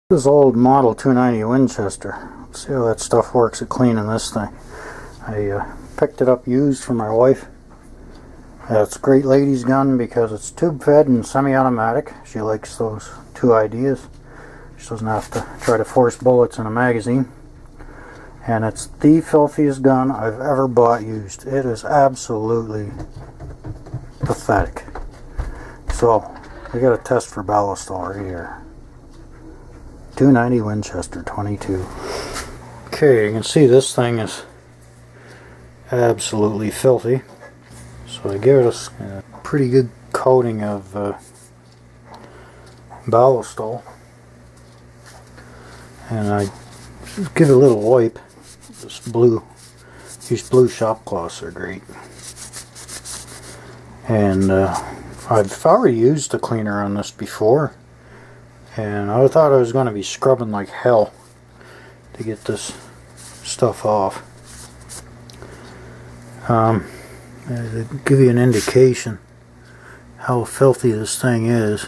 This old model 290 Winchester. Let's see how that stuff works at cleaning this thing. I picked it up used for my wife. It's a great lady's gun because it's tube fed and semi-automatic. She likes those two ideas. She doesn't have to try to force bullets in a magazine. And it's the filthiest gun I've ever bought used. It is absolutely pathetic. So we got a test for Ballistol right here. 290 Winchester 22. Okay, you can see this thing is absolutely filthy. So I give it a pretty good coating of Ballistol, and I give it a little wipe. This blue, these blue shop cloths are great. And I've already used the cleaner on this before. And I thought I was going to be scrubbing like hell to get this stuff off. To give you an indication how filthy this thing is,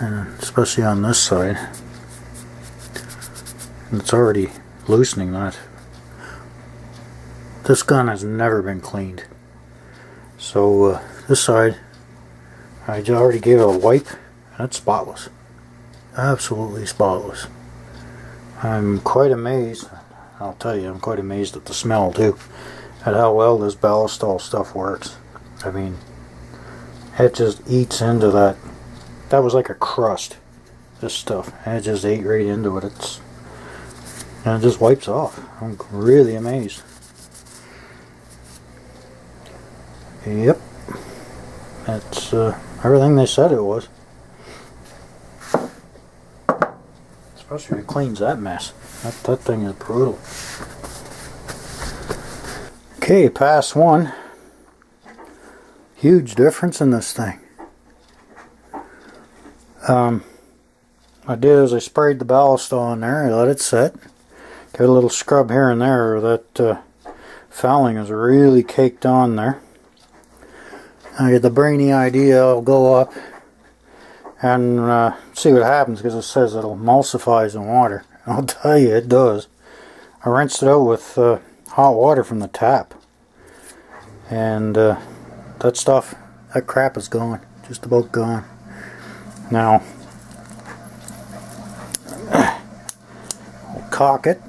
and especially on this side. And it's already loosening that. This gun has never been cleaned. So this side, I already gave it a wipe. That's spotless. Absolutely spotless. I'm quite amazed. I'll tell you, I'm quite amazed at the smell too. At how well this Ballistol stuff works. I mean, it just eats into that. That was like a crust. This stuff. And it just ate right into it. And it just wipes off. I'm really amazed. Yep. That's everything they said it was. Especially when it cleans that mess. That thing is brutal. Okay, pass one. Huge difference in this thing. I did is I sprayed the Ballistol in there. I let it set. Got a little scrub here and there. That fouling is really caked on there. I get the brainy idea. I'll go up and see what happens, because it says it emulsifies in water. I'll tell you, it does. I rinsed it out with hot water from the tap, and that stuff, that crap is gone, just about gone. Now I'll cock it,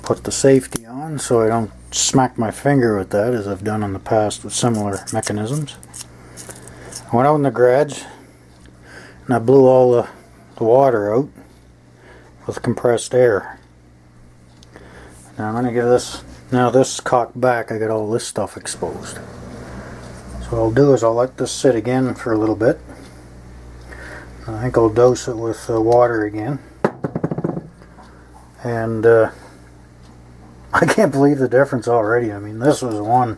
put the safety on so I don't smack my finger with that, as I've done in the past with similar mechanisms. I went out in the garage and I blew all the water out with compressed air. Now I'm going to give this, now this cocked back, I got all this stuff exposed. So what I'll do is I'll let this sit again for a little bit. I think I'll dose it with water again. And I can't believe the difference already. I mean, this was one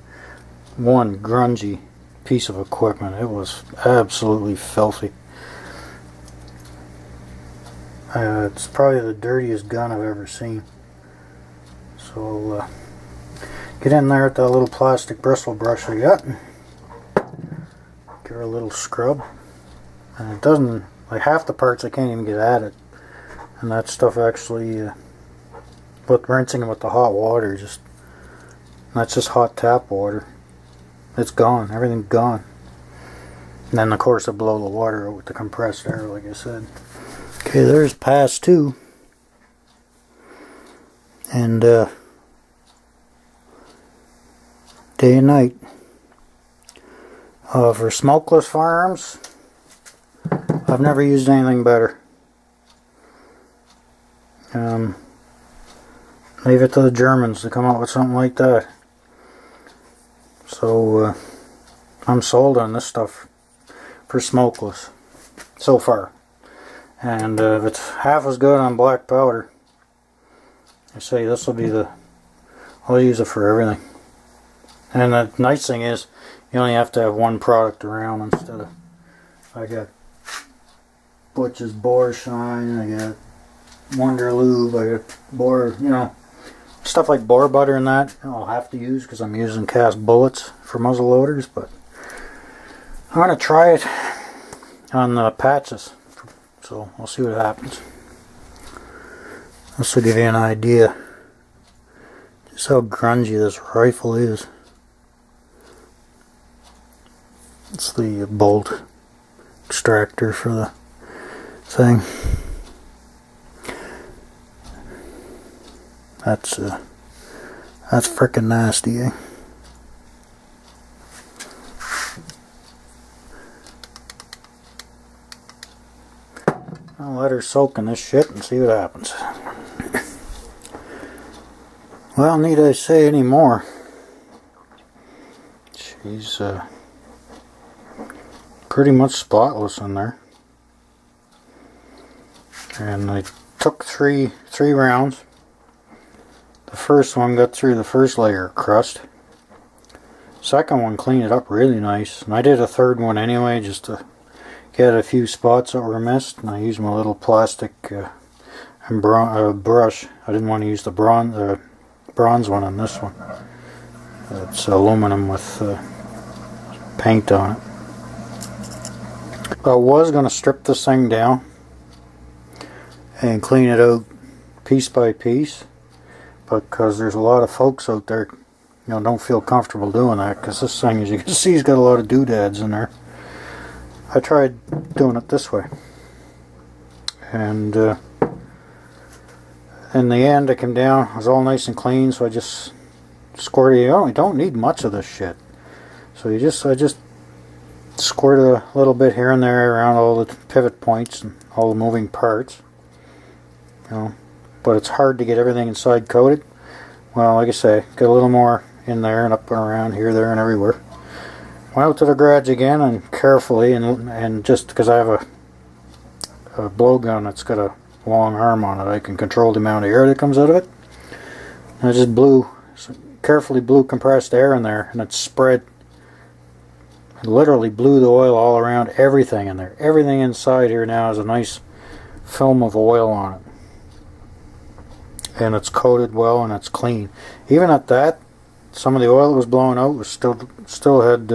grungy piece of equipment. It was absolutely filthy. It's probably the dirtiest gun I've ever seen. So I'll get in there with that little plastic bristle brush I got. Give her a little scrub. And it doesn't, like half the parts I can't even get at it. And that stuff actually, with rinsing it with the hot water, that's just hot tap water. It's gone. Everything's gone. And then, of course, I blow the water out with the compressed air, like I said. Okay, there's pass two. And day and night. For smokeless firearms, I've never used anything better. Leave it to the Germans to come up with something like that. So I'm sold on this stuff for smokeless so far. And if it's half as good on black powder, I say this will be I'll use it for everything. And the nice thing is, you only have to have one product around instead of, I got Butch's Bore Shine, I got Wonder Lube, I got Bore, stuff like Bore Butter and that I'll have to use because I'm using cast bullets for muzzle loaders, but I'm going to try it on the patches. So we'll see what happens. This will give you an idea just how grungy this rifle is. It's the bolt extractor for the thing. That's frickin' nasty, eh? I'll let her soak in this shit and see what happens. Well, need I say any more? She's pretty much spotless in there. And I took three rounds. The first one got through the first layer of crust. Second one cleaned it up really nice. And I did a third one anyway just to get a few spots that were missed. And I used my little plastic brush. I didn't want to use the bronze one on this one. It's aluminum with paint on it. I was going to strip this thing down and clean it out piece by piece, but because there's a lot of folks out there, don't feel comfortable doing that, because this thing, as you can see, has got a lot of doodads in there. I tried doing it this way, and in the end it came down, it was all nice and clean. So I just squirted it. You don't need much of this shit, so I just squirted a little bit here and there around all the pivot points and all the moving parts. But it's hard to get everything inside coated. Well, like I say, get a little more in there and up and around here, there, and everywhere. Went out to the garage again and carefully, and just because I have a blowgun that's got a long arm on it, I can control the amount of air that comes out of it. And I just carefully blew compressed air in there, and it spread. I literally blew the oil all around everything in there. Everything inside here now has a nice film of oil on it. And it's coated well and it's clean. Even at that, some of the oil that was blowing out was still had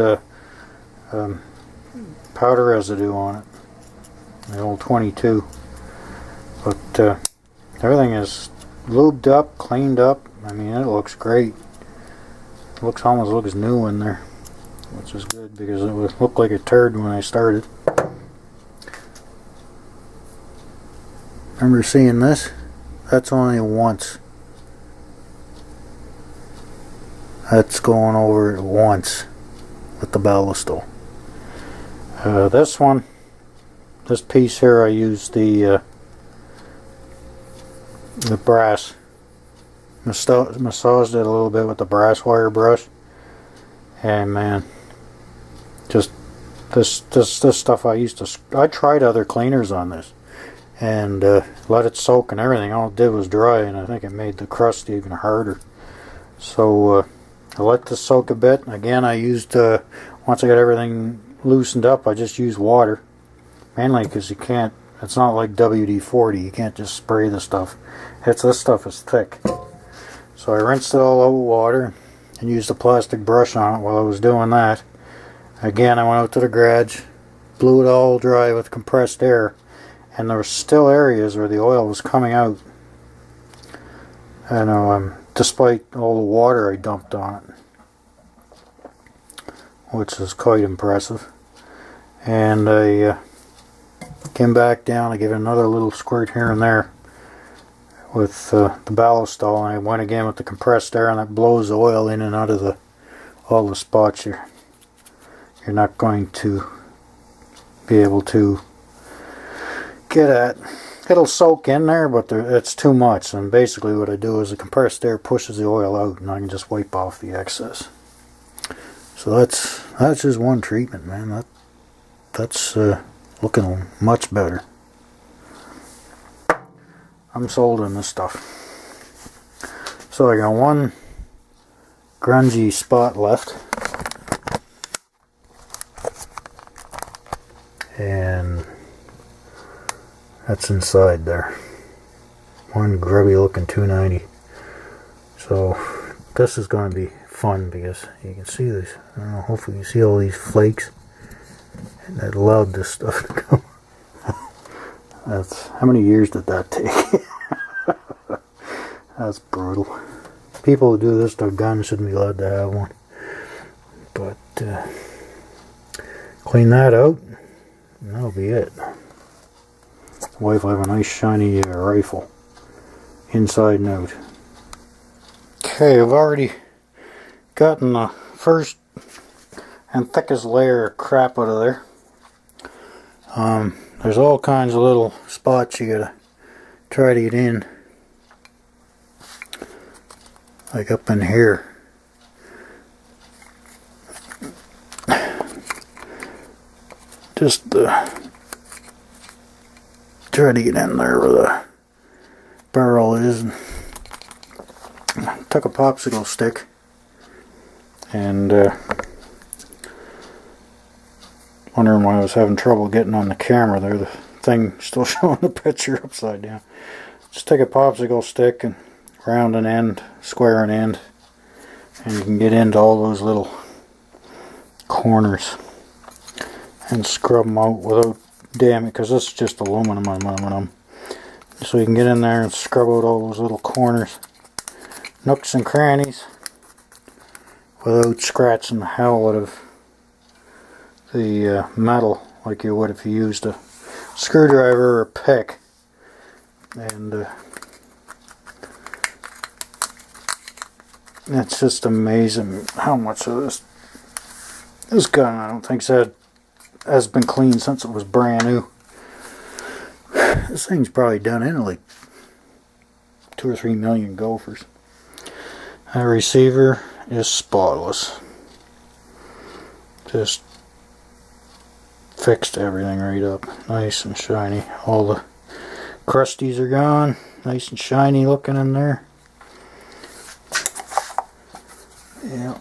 powder residue on it. The old 22. But everything is lubed up, cleaned up. I mean, it looks great. It almost looks new in there, which is good because it would look like a turd when I started. Remember seeing this? That's only once. That's going over it once with the Ballistol. This piece here, I used the brass. Massaged it a little bit with the brass wire brush. And man, just this stuff I tried other cleaners on this. And let it soak and everything. All it did was dry, and I think it made the crust even harder. So I let this soak a bit. Again, I used, once I got everything loosened up, I just used water. Mainly because it's not like WD-40, you can't just spray the stuff. This stuff is thick. So I rinsed it all out with water and used a plastic brush on it while I was doing that. Again, I went out to the garage, blew it all dry with compressed air. And there were still areas where the oil was coming out. And despite all the water I dumped on it, which is quite impressive. And I came back down. I gave it another little squirt here and there with the Ballistol, and I went again with the compressed air, and that blows the oil in and out of all the spots here. You're not going to be able to get at. It'll soak in there, but it's too much. And basically what I do is the compressed air pushes the oil out, and I can just wipe off the excess. So that's just one treatment, man. That's looking much better. I'm sold on this stuff. So I got one grungy spot left, and that's inside there. One grubby looking 290. So this is going to be fun because you can see this. I don't know, hopefully you see all these flakes. And it allowed this stuff to go. That's, how many years did that take? That's brutal. People who do this to a gun shouldn't be allowed to have one. But clean that out, and that'll be it. Wife will have a nice shiny rifle, inside and out. Okay, I've already gotten the first and thickest layer of crap out of there. There's all kinds of little spots you gotta try to get in, like up in here. Just try to get in there where the barrel is. And took a popsicle stick and wondering why I was having trouble getting on the camera there. The thing still showing the picture upside down. Just take a popsicle stick and round an end, square an end, and you can get into all those little corners and scrub them out without damage, because this is just aluminum. So you can get in there and scrub out all those little corners, nooks and crannies, without scratching the hell out of the metal like you would if you used a screwdriver or a pick. And it's just amazing how much of this gun I don't think has been cleaned since it was brand new. This thing's probably done in like 2 or 3 million gophers. That receiver is spotless. Just fixed everything right up, nice and shiny. All the crusties are gone, nice and shiny looking in there. Yeah.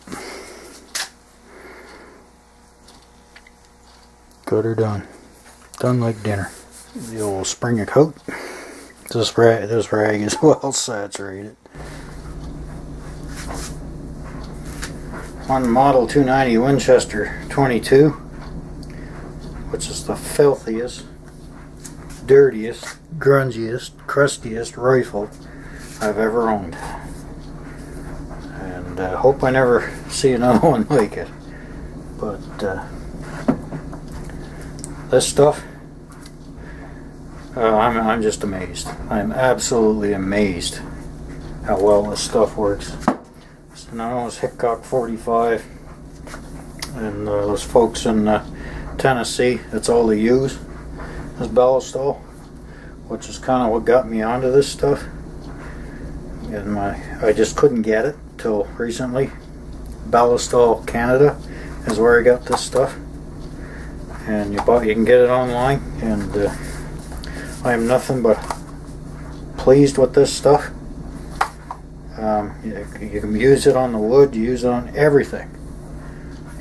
Good or done. Done like dinner. The old Springer coat. This rag is well saturated. On model 290 Winchester 22, which is the filthiest, dirtiest, grungiest, crustiest rifle I've ever owned. And I hope I never see another one like it. But this stuff, I'm just amazed. I'm absolutely amazed how well this stuff works. So now it's Hickok 45, and those folks in Tennessee, that's all they use is Ballistol, which is kind of what got me onto this stuff. And I just couldn't get it till recently. Ballistol Canada is where I got this stuff, and you can get it online, and I am nothing but pleased with this stuff. You can use it on the wood, you use it on everything,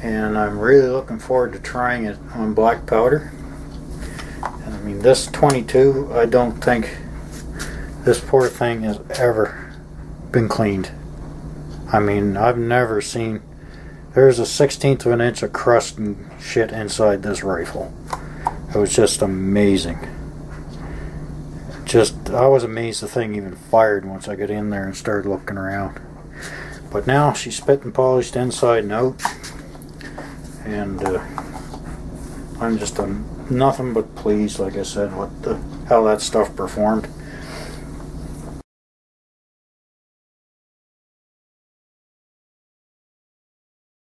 and I'm really looking forward to trying it on black powder. And I mean, this 22, I don't think this poor thing has ever been cleaned. I mean, I've never seen, there's a 1/16 of an inch of crust and shit inside this rifle. It was just amazing. I was amazed the thing even fired once I got in there and started looking around. But now she's spit and polished inside and out, and I'm just nothing but pleased, like I said, with how that stuff performed.